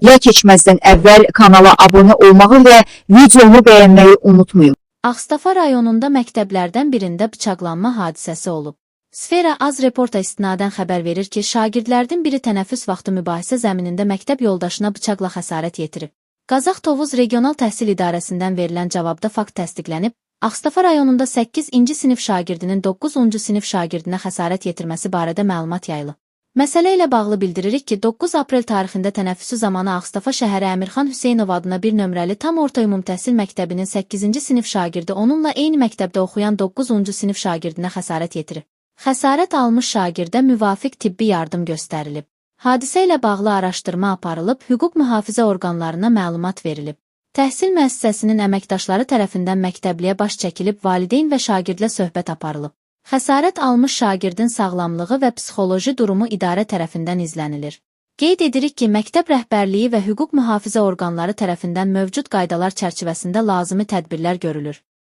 videoya keçməzdən əvvəl kanala abunə olmağı və videomu bəyənməyi unutmayın. Ağstafa rayonunda məktəblərdən birində bıçaqlanma hadisəsi olub. Sfera Az reporta istinadən xəbər verir ki, şagirdlərdən biri tənəffüs vaxtı mübahisə zəminində məktəb yoldaşına bıçaqla xəsarət yetirib. Qazax Tovuz Regional Təhsil İdarəsindən verilən cavabda fakt təsdiqlənib, Ağstafa rayonunda 8-ci sinif şagirdinin 9-cu sinif şagirdinə xəsarət yetirməsi barədə məlumat yayılıb. Məsələ ilə bağlı bildiririk ki, 9 aprel tarixində tənəffüsü zamanı Ağstafa şəhəri Əmirxan Hüseynov adına bir nömrəli tam orta ümumtəhsil məktəbinin 8-ci sinif şagirdi onunla eyni məktəbdə oxuyan 9-cu sinif şagirdinə xəsarət yetirib. Xəsarət almış şagirdə müvafiq tibbi yardım göstərilib. Hadisə ilə bağlı araşdırma aparılıb, hüquq mühafizə orqanlarına məlumat verilib. Təhsil müəssisəsinin əməkdaşları tərəfindən məktəbliyə baş çəkilib, valideyn və şagirdlə söhbət aparılıb. Xəsarət almış şagirdin sağlamlığı və psixoloji durumu idarə tərəfindən izlənilir. Qeyd edirik ki, məktəb rəhbərliyi və hüquq mühafizə orqanları tərəfindən mövcud qaydalar çərçivəsində lazımi tədbirlər görülür.